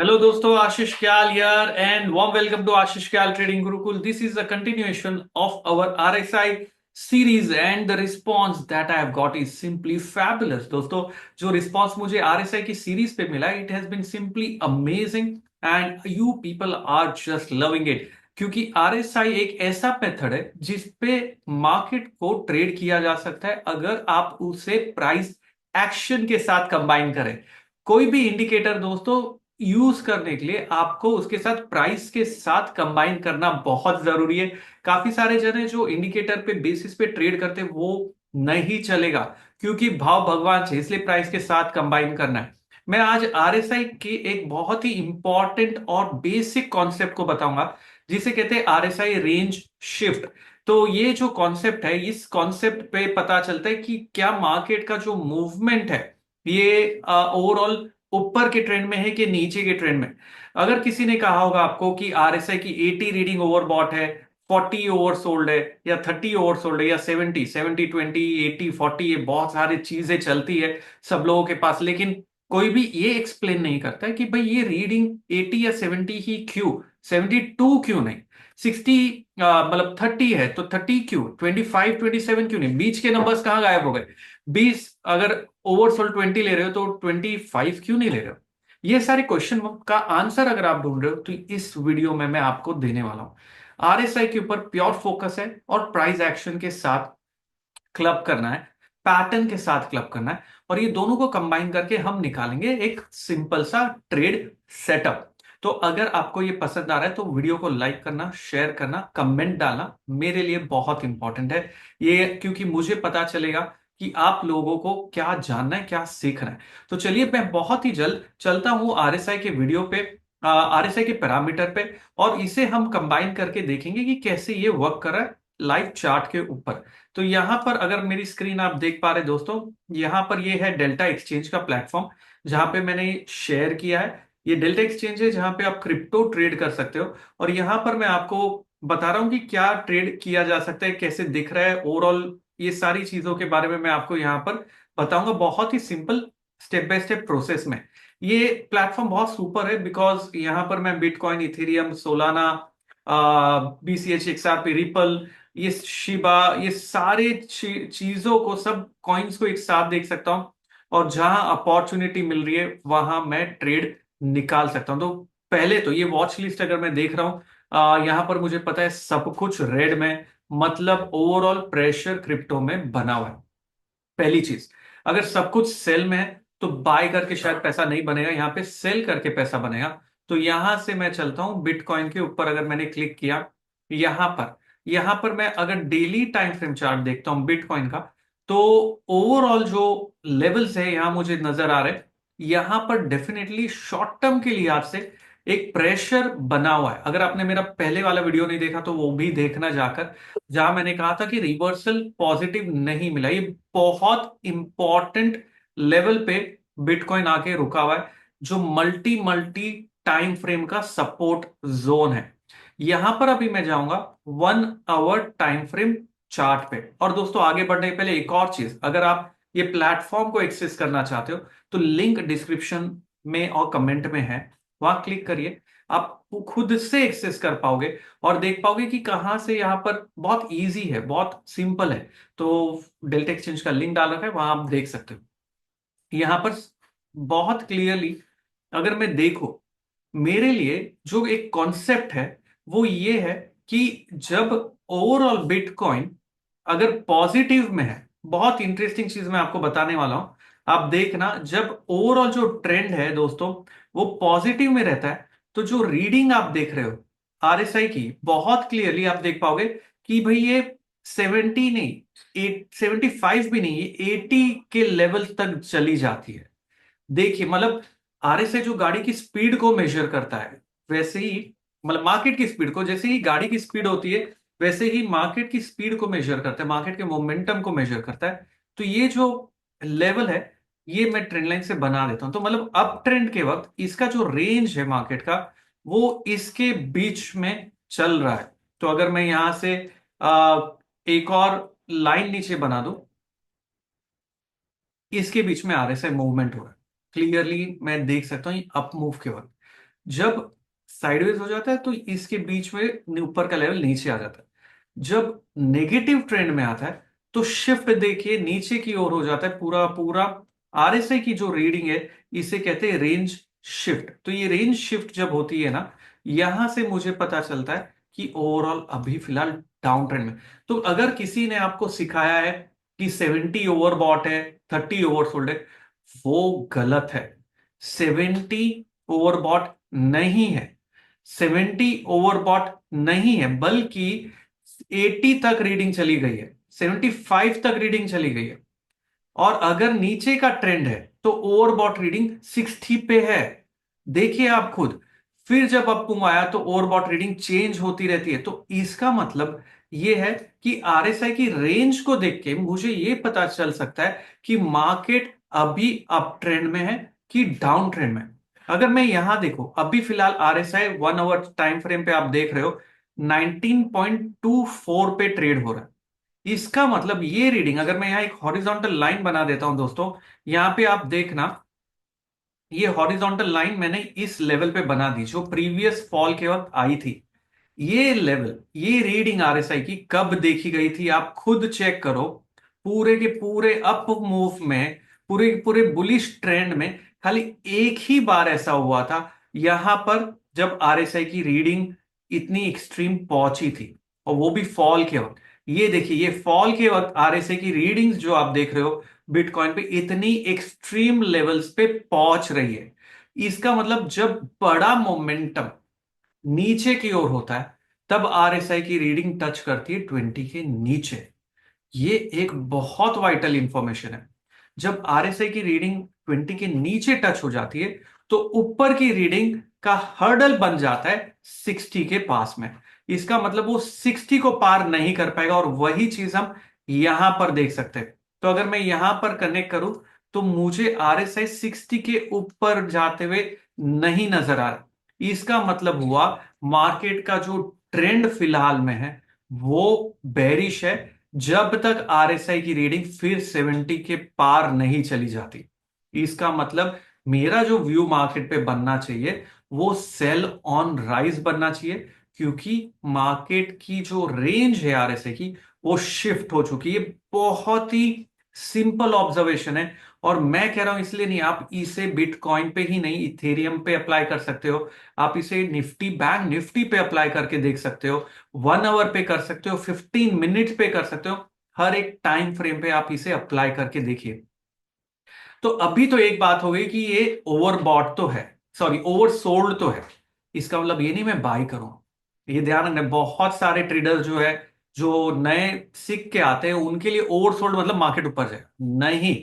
Hello दोस्तों, आशीष क्याल here and warm welcome to Ashish Kyal Trading Gurukul. This is a continuation of our RSI series and the response that I have got is simply fabulous. दोस्तों, जो response मुझे RSI की series पे मिला, it has been simply amazing and you people are just loving it. क्योंकि RSI एक ऐसा method है जिसपे मार्केट को ट्रेड किया जा सकता है अगर आप उसे प्राइस एक्शन के साथ कंबाइन करें। कोई भी इंडिकेटर दोस्तों यूज करने के लिए आपको उसके साथ प्राइस के साथ कंबाइन करना बहुत जरूरी है। काफी सारे जने जो इंडिकेटर पे बेसिस पे ट्रेड करते हैं वो नहीं चलेगा, क्योंकि भाव भगवान से, इसलिए प्राइस के साथ कंबाइन करना है। मैं आज आरएसआई के एक बहुत ही इंपॉर्टेंट और बेसिक कॉन्सेप्ट को बताऊंगा जिसे कहते हैं आरएसआई रेंज शिफ्ट। तो ये जो कॉन्सेप्ट है, इस कॉन्सेप्ट पे पता चलता है कि क्या मार्केट का जो मूवमेंट है ये ओवरऑल ऊपर के ट्रेंड में है कि नीचे के ट्रेंड में। अगर किसी ने कहा होगा आपको कि आरएसआई की 80 रीडिंग ओवरबॉट है, 40 ओवरसोल्ड है, या 30 ओवरसोल्ड है, या 70 70 20 80 40, ये बहुत सारी चीजें चलती है सब लोगों के पास, लेकिन कोई भी ये एक्सप्लेन नहीं करता है कि भाई ये रीडिंग 80 या 70 ही क्यों, 72 क्यों नहीं, 60 मतलब 30 है तो 30 क्यों, 25 27 क्यों नहीं, बीच के नंबर्स कहाँ गायब हो गए। 20 अगर ओवरसोल्ड 20 ले रहे हो तो 25 क्यों नहीं ले रहे हो। ये सारे क्वेश्चन का आंसर अगर आप ढूंढ रहे हो तो इस वीडियो में मैं आपको देने वाला हूं। आरएसआई के ऊपर प्योर फोकस है और प्राइस एक्शन के साथ क्लब करना है, पैटर्न के साथ क्लब करना है, और ये दोनों को कंबाइन करके हम निकालेंगे एक सिंपल सा ट्रेड सेटअप। तो अगर आपको ये पसंद आ रहा है तो वीडियो को लाइक करना, शेयर करना, कमेंट डालना मेरे लिए बहुत इंपॉर्टेंट है। ये क्योंकि मुझे पता चलेगा कि आप लोगों को क्या जानना है, क्या सीखना है। तो चलिए मैं बहुत ही जल्द चलता हूं आरएसआई के वीडियो पे, आरएसआई के पैरामीटर पे, और इसे हम कंबाइन करके देखेंगे कि कैसे ये वर्क कर रहा है लाइव चार्ट के ऊपर। तो यहां पर अगर मेरी स्क्रीन आप देख पा रहे दोस्तों, यहां पर ये है डेल्टा एक्सचेंज का प्लेटफॉर्म जहां पे मैंने शेयर किया है। ये डेल्टा एक्सचेंज है जहां पे आप क्रिप्टो ट्रेड कर सकते हो, और यहां पर मैं आपको बता रहा हूं कि क्या ट्रेड किया जा सकता है, कैसे दिख रहा है ओवरऑल, ये सारी चीजों के बारे में मैं आपको यहां पर बताऊंगा बहुत ही simple step by step process में। ये प्लेटफॉर्म बहुत सुपर है बिकॉज यहां पर मैं bitcoin, Ethereum, Solana, BCH, XRP, ripple, ये शिबा, ये सारे चीजों को, सब कॉइन्स को एक साथ देख सकता हूं, और जहां अपॉर्चुनिटी मिल रही है वहां मैं ट्रेड निकाल सकता हूं। तो पहले तो ये वॉच लिस्ट अगर मैं देख रहा हूं, यहां पर मुझे पता है सब कुछ रेड में, मतलब ओवरऑल प्रेशर क्रिप्टो में बना हुआ है। पहली चीज, अगर सब कुछ सेल में है तो बाय करके शायद पैसा नहीं बनेगा, यहां पे सेल करके पैसा बनेगा। तो यहां से मैं चलता हूं बिटकॉइन के ऊपर, अगर मैंने क्लिक किया यहां पर मैं अगर डेली टाइम फ्रेम चार्ट देखता हूं बिटकॉइन का, तो ओवरऑल जो लेवल्स है यहां मुझे नजर आ रहे हैं। यहां पर डेफिनेटली शॉर्ट टर्म के लिहाज से एक प्रेशर बना हुआ है। अगर आपने मेरा पहले वाला वीडियो नहीं देखा तो वो भी देखना जाकर, जहां मैंने कहा था कि रिवर्सल पॉजिटिव नहीं मिला। ये बहुत इंपॉर्टेंट लेवल पे बिटकॉइन आके रुका हुआ है, जो मल्टी मल्टी टाइम फ्रेम का सपोर्ट जोन है। यहां पर अभी मैं जाऊंगा 1 आवर टाइम फ्रेम चार्ट पे। और दोस्तों आगे बढ़ने के पहले एक और चीज, अगर आप ये प्लेटफॉर्म को एक्सेस करना चाहते हो तो लिंक डिस्क्रिप्शन में और कमेंट में है, वहां क्लिक करिए। आप खुद से एक्सेस कर पाओगे और देख पाओगे कि कहां से, यहां पर बहुत इजी है, बहुत सिंपल है। तो डेल्टा एक्सचेंज का लिंक डाल रखा है, वहां आप देख सकते हो। यहां पर बहुत क्लियरली अगर मैं देखो, मेरे लिए जो एक कॉन्सेप्ट है वो ये है कि जब ओवरऑल बिटकॉइन अगर पॉजिटिव में है, बहुत इंटरेस्टिंग चीज मैं आपको बताने वाला हूं। आप देखना, जब ओवरऑल जो ट्रेंड है दोस्तों वो पॉजिटिव में रहता है, तो जो रीडिंग आप देख रहे हो आरएसआई की, बहुत क्लियरली आप देख पाओगे कि भाई ये 70 नहीं, 75 भी नहीं, ये 80 के लेवल तक चली जाती है। देखिए मतलब आरएसआई जो गाड़ी की स्पीड को मेजर करता है, वैसे ही मतलब मार्केट की स्पीड को, जैसे ही गाड़ी की स्पीड होती है वैसे ही मार्केट की स्पीड को मेजर करता है, मार्केट के मोमेंटम को मेजर करता है। तो ये जो लेवल है ये मैं ट्रेंड लाइन से बना देता हूं, तो मतलब अप ट्रेंड के वक्त इसका जो रेंज है मार्केट का वो इसके बीच में चल रहा है। तो अगर मैं यहां से एक और लाइन नीचे बना दूं, इसके बीच में आरएसआई मूवमेंट हो रहा है, क्लियरली मैं देख सकता हूं अप मूव के वक्त। जब साइडवेज हो जाता है तो इसके बीच में ऊपर का लेवल नीचे आ जाता है। जब नेगेटिव ट्रेंड में आता है तो शिफ्ट देखिए नीचे की ओर हो जाता है पूरा पूरा। आरएसआई की जो रीडिंग है इसे कहते हैं रेंज शिफ्ट। तो ये रेंज शिफ्ट जब होती है ना, यहां से मुझे पता चलता है कि ओवरऑल अभी फिलहाल डाउन ट्रेंड में। तो अगर किसी ने आपको सिखाया है कि 70 ओवरबॉट है, 30 ओवरसोल्ड है, वो गलत है। 70 ओवरबॉट नहीं है, 70 ओवरबॉट नहीं है, बल्कि 80 तक रीडिंग चली गई है, 75 तक रीडिंग चली गई है। और अगर नीचे का ट्रेंड है तो ओवरबॉट रीडिंग 60 पे है। देखिए आप खुद। फिर जब अपकूम आया तो ओवरबॉट रीडिंग चेंज होती रहती है। तो इसका मतलब यह है कि आरएसआई की रेंज को देख के मुझे यह पता चल सकता है कि मार्केट अभी अप ट्रेंड में है कि डाउन ट्रेंड में। अगर मैं यहां देखो, अभी फिलहाल आरएसआई 1 आवर टाइम फ्रेम पे आप देख रहे हो 19.24 पे ट्रेड हो रहा है। इसका मतलब ये रीडिंग, अगर मैं यहां एक हॉरिजॉन्टल लाइन बना देता हूं दोस्तों, यहां पे आप देखना, ये हॉरिजॉन्टल लाइन मैंने इस लेवल पे बना दी जो प्रीवियस फॉल के वक्त आई थी। ये लेवल, ये रीडिंग आरएसआई की कब देखी गई थी आप खुद चेक करो। पूरे के पूरे अप मूव में, पूरे के पूरे बुलिश ट्रेंड में खाली एक ही बार ऐसा हुआ था, यहां पर जब आरएसआई की रीडिंग इतनी एक्सट्रीम पहुंची थी, और वो भी फॉल के वक्त। ये देखिए, ये फॉल के वक्त आरएसआई की रीडिंग्स जो आप देख रहे हो बिटकॉइन पे इतनी एक्सट्रीम लेवल्स पे पहुंच रही है। इसका मतलब जब बड़ा मोमेंटम नीचे की ओर होता है तब आरएसआई की रीडिंग टच करती है 20 के नीचे। ये एक बहुत वाइटल इंफॉर्मेशन है। जब आरएसआई की रीडिंग 20 के नीचे टच हो जाती है तो ऊपर की रीडिंग का हर्डल बन जाता है 60 के पास में। इसका मतलब वो 60 को पार नहीं कर पाएगा, और वही चीज हम यहां पर देख सकते हैं। तो अगर मैं यहां पर कनेक्ट करूं तो मुझे आरएसआई 60 के ऊपर जाते हुए नहीं नजर आ रहा। इसका मतलब हुआ मार्केट का जो ट्रेंड फिलहाल में है वो बेरिश है, जब तक आरएसआई की रीडिंग फिर 70 के पार नहीं चली जाती। इसका मतलब मेरा जो व्यू मार्केट पे बनना चाहिए वो सेल ऑन राइज बनना चाहिए, क्योंकि मार्केट की जो रेंज है आरएसआई की वो शिफ्ट हो चुकी है। बहुत ही सिंपल ऑब्जर्वेशन है, और मैं कह रहा हूं इसलिए नहीं, आप इसे बिटकॉइन पे ही नहीं, इथेरियम पे अप्लाई कर सकते हो, आप इसे निफ्टी, बैंक निफ्टी पे अप्लाई करके देख सकते हो, 1 आवर पे कर सकते हो, 15 मिनट पे कर सकते हो। हर एक टाइम फ्रेम पे आप इसे अप्लाई करके देखिए। तो अभी तो एक बात हो गई कि ये ओवरबॉट तो है, सॉरी ओवरसोल्ड तो है। इसका मतलब ये नहीं मैं बाय करूं। ये ध्यान रखना, बहुत सारे ट्रेडर जो है, जो नए सीख के आते हैं, उनके लिए ओवरसोल्ड मतलब मार्केट ऊपर जाए नहीं।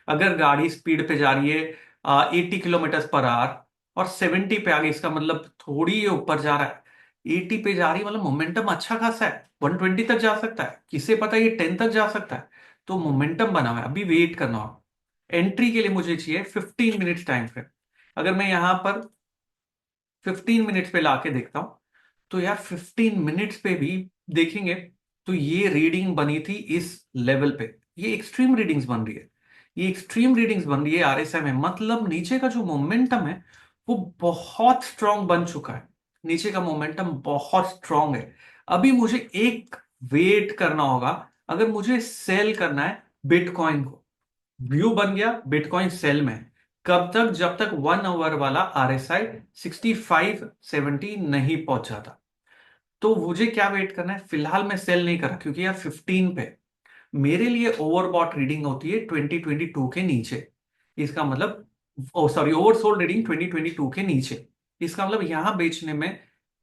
अगर गाड़ी स्पीड पे जा रही है 80 किलोमीटर पर आवर और 70 पे आ गई, इसका मतलब थोड़ी ये ऊपर जा रहा है। 80 पे जा रही है मतलब मोमेंटम अच्छा खासा है, 120 तक जा सकता है, किसे पता ये 10 तक जा सकता है। तो मोमेंटम बना हुआ है, अभी वेट करना होगा। एंट्री के लिए मुझे चाहिए 15 मिनट्स टाइम फ्रेम। अगर मैं यहां पर 15 मिनट्स पे लाके देखता हूं तो यार 15 मिनट्स पे भी देखेंगे तो ये रीडिंग बनी थी इस लेवल पे। ये एक्सट्रीम रीडिंग्स बन रही है, ये एक्सट्रीम रीडिंग्स बन रही है आरएसआई में। मतलब नीचे का जो मोमेंटम है वो बहुत स्ट्रांग बन चुका है, नीचे का मोमेंटम बहुत स्ट्रांग है। अभी मुझे एक वेट करना होगा, अगर मुझे सेल करना है बिटकॉइन को। व्यू बन गया बिटकॉइन सेल में, कब तक? जब तक 1 आवर वाला आरएसआई 65-70 नहीं पहुंच जाता। तो मुझे क्या वेट करना है? फिलहाल मैं सेल नहीं कर रहा, क्योंकि यार 15 पे मेरे लिए ओवरबॉट रीडिंग होती है 2022 के नीचे। इसका मतलब, ओ सॉरी, ओवरसोल्ड रीडिंग 2022 के नीचे। इसका मतलब यहां बेचने में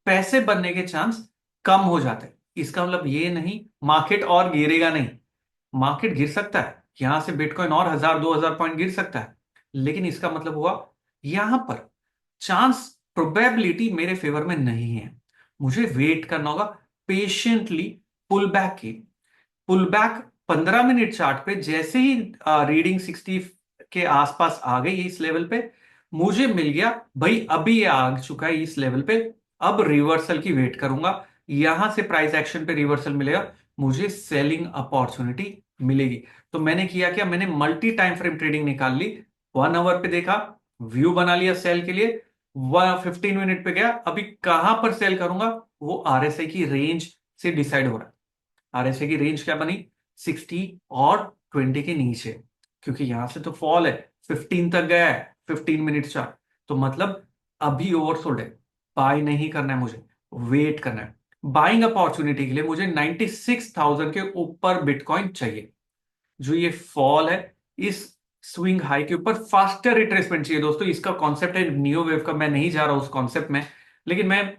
पैसे बनने के चांस कम हो जाते हैं। इसका मतलब ये नहीं मार्केट और गिरेगा नहीं, मार्केट गिर सकता है, यहां से बिटकॉइन और 1000-2000 पॉइंट गिर सकता है, लेकिन इसका मतलब हुआ यहां पर चांस, प्रोबेबिलिटी मेरे फेवर में नहीं है। मुझे वेट करना होगा पेशेंटली पुल बैक की। पुल बैक 15 मिनट चार्ट पे जैसे ही रीडिंग 60 के आसपास आ गई इस लेवल पे, मुझे मिल गया भाई, अभी ये आ चुका है इस लेवल पे, अब रिवर्सल की वेट करूंगा। यहां से प्राइस एक्शन पे रिवर्सल मिलेगा, मुझे सेलिंग अपॉर्चुनिटी मिलेगी। तो मैंने किया क्या, मैंने मल्टी टाइम फ्रेम ट्रेडिंग निकाल ली, 1 आवर पे देखा, व्यू बना लिया सेल के लिए, वह 15 मिनट पे गया, अभी कहां पर सेल करूंगा वो आरएसआई की रेंज से डिसाइड हो रहा है। आरएसआई की रेंज क्या बनी, 60 और 20 के नीचे, क्योंकि यहां से तो फॉल है, 15 तक गया है, 15 मिनट चार्ट, तो मतलब अभी ओवरसोल्ड है, बाय नहीं करना है मुझे, वेट करना है। बाइंग अपॉर्चुनिटी के लिए मुझे 96,000 के ऊपर बिटकॉइन चाहिए। जो ये फॉल है, इस स्विंग हाई के ऊपर फास्टर रिट्रेसमेंट चाहिए दोस्तों। इसका कॉन्सेप्ट है नियो वेव का, मैं नहीं जा रहा उस कॉन्सेप्ट में, लेकिन मैं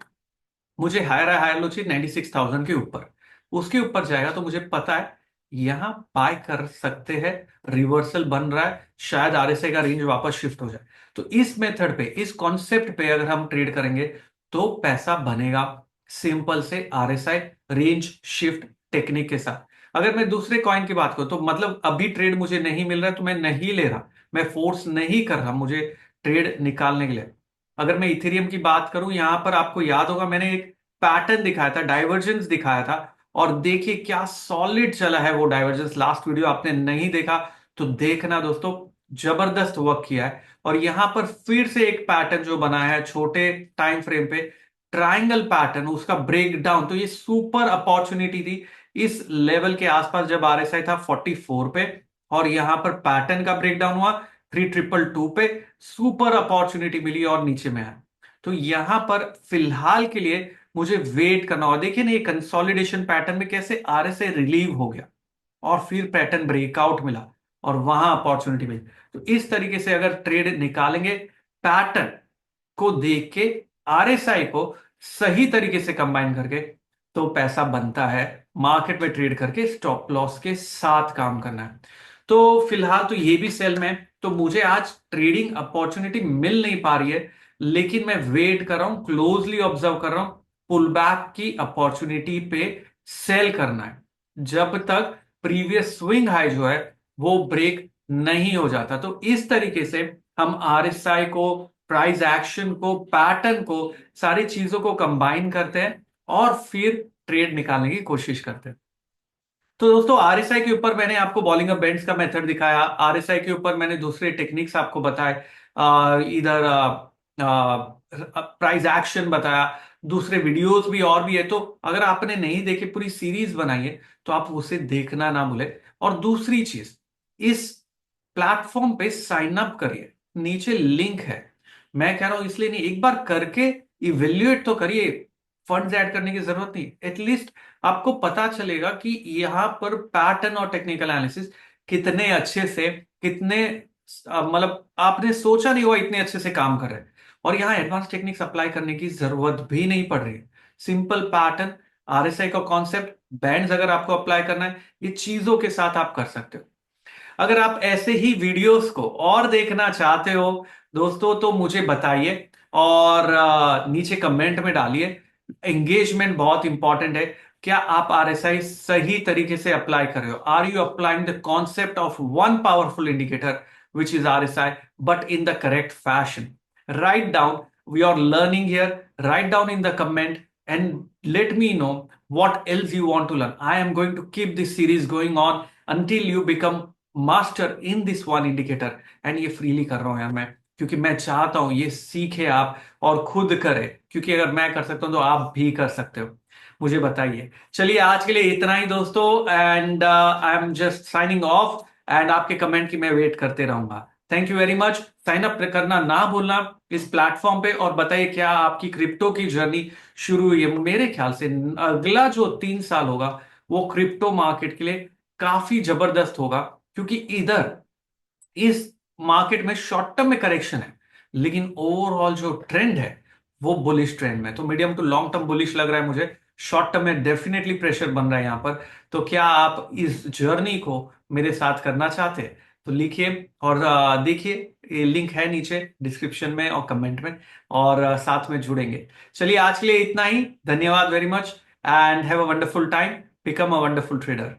मुझे हायर हायर लो चाहिए 96,000 के ऊपर। उसके ऊपर जाएगा तो मुझे पता है यहां बाय कर सकते हैं, रिवर्सल बन रहा है, शायद आरएसआई का रेंज वापस शिफ्ट हो जाए। तो इस मेथड पे, इस कॉन्सेप्ट पे अगर हम ट्रेड करेंगे तो पैसा बनेगा, सिंपल से आरएसआई रेंज शिफ्ट टेक्निक के साथ। अगर मैं दूसरे कॉइन की बात करूं तो मतलब अभी ट्रेड मुझे नहीं मिल रहा है तो मैं नहीं ले रहा, मैं फोर्स नहीं कर रहा मुझे ट्रेड निकालने के लिए। अगर मैं इथेरियम की बात करूं, यहां पर आपको याद होगा मैंने एक पैटर्न दिखाया था, डाइवर्जेंस दिखाया था, और देखिए क्या सॉलिड चला है वो डाइवर्जेंस। लास्ट वीडियो आपने नहीं देखा तो देखना दोस्तों, जबरदस्त वर्क किया है। और यहां पर फिर से एक पैटर्न जो बनाया है छोटे टाइम फ्रेम पे, ट्राइंगल पैटर्न, उसका ब्रेकडाउन, तो ये सुपर अपॉर्चुनिटी थी इस लेवल के आसपास जब आरएसआई था 44 पे, और यहां पर पैटर्न का ब्रेकडाउन हुआ 3222 पे, सुपर अपॉर्चुनिटी मिली और नीचे में आया। तो यहां पर फिलहाल के लिए मुझे वेट करना होगा। देखिए ना ये कंसोलिडेशन पैटर्न में कैसे आरएसआई रिलीव हो गया और फिर पैटर्न ब्रेकआउट मिला और वहां अपॉर्चुनिटी मिली। तो इस तरीके से अगर ट्रेड निकालेंगे पैटर्न को देख के, आरएसआई को सही तरीके से कंबाइन करके, तो पैसा बनता है। मार्केट में ट्रेड करके स्टॉप लॉस के साथ काम करना है। तो फिलहाल तो ये भी सेल में है, तो मुझे आज ट्रेडिंग अपॉर्चुनिटी मिल नहीं पा रही है, लेकिन मैं वेट कर रहा हूं, क्लोजली ऑब्जर्व कर रहा हूं, पुल बैक की अपॉर्चुनिटी पे सेल करना है जब तक प्रीवियस स्विंग हाई जो है वो ब्रेक नहीं हो जाता। तो इस तरीके से हम आरएसआई को, प्राइस एक्शन को, पैटर्न को, सारी चीजों को कंबाइन करते हैं और फिर ट्रेड निकालने की कोशिश करते हैं। तो दोस्तों आरएसआई के ऊपर मैंने आपको बॉलिंग अप बैंड्स का मेथड दिखाया, आरएसआई के ऊपर मैंने दूसरे टेक्निक्स आपको बताए, इधर प्राइस एक्शन बताया, दूसरे वीडियोस भी और भी है, तो अगर आपने नहीं देखे, पूरी सीरीज बनाई है, तो आप उसे देखना ना भूले। और दूसरी चीज, इस प्लेटफॉर्म पे साइन अप करिए, नीचे लिंक है। मैं कह रहा हूं इसलिए नहीं, एक बार करके इवेल्युएट तो करिए, फंड्स ऐड करने की जरूरत नहीं, एटलीस्ट आपको पता चलेगा कि यहां पर पैटर्न और टेक्निकल एनालिसिस कितने अच्छे से, कितने मतलब आपने सोचा नहीं हुआ इतने अच्छे से काम कर रहे हैं। और यहां एडवांस टेक्निक्स अप्लाई करने की जरूरत भी नहीं पड़ रही है। सिंपल पैटर्न, आरएसआई का कॉन्सेप्ट, बैंड्स अगर आपको अप्लाई करना है, ये चीजों के साथ आप कर सकते हो। अगर आप ऐसे ही वीडियोस को और देखना चाहते हो दोस्तों तो मुझे बताइए और नीचे कमेंट में डालिए। एंगेजमेंट बहुत इंपॉर्टेंट है। क्या आप आरएसआई सही तरीके से अप्लाई कर रहे हो? Are you applying the concept of one powerful indicator which is RSI, but in the correct fashion? Write down, we are learning here, write down in the comment and let me know what else you want to learn. I am going to keep this series going on until you become master in this one indicator. And ये freely कर रहा हूं यार मैं, क्योंकि मैं चाहता हूं ये सीखे आप और खुद करें, क्योंकि अगर मैं कर सकता हूं तो आप भी कर सकते हो। मुझे बताइए। चलिए आज के लिए इतना ही दोस्तों, and I am just signing off, and आपके कमेंट की मैं वेट करते रहूंगा। Thank you very much. Sign up करना ना भूलना इस प्लेटफॉर्म पे, और बताइए क्या आपकी क्रिप्टो की जर्नी शुरू हुई है। मेरे ख्याल से अगला जो 3 साल होगा वो क्रिप्टो मार्केट के लिए काफी जबरदस्त होगा, क्योंकि इधर इस मार्केट में शॉर्ट टर्म में करेक्शन है, लेकिन ओवरऑल जो ट्रेंड है वो बुलिश ट्रेंड में, तो medium to long term bullish लग रहा है मुझे। शॉर्ट टर्म में डेफिनेटली प्रेशर बन रहा है यहां पर। तो क्या आप इस जर्नी को मेरे साथ करना चाहते हैं तो लिखिए और देखिए, ये लिंक है नीचे डिस्क्रिप्शन में और कमेंट में, और साथ में जुड़ेंगे। चलिए आज के लिए इतना ही, धन्यवाद very much, and have a wonderful time, become a wonderful trader.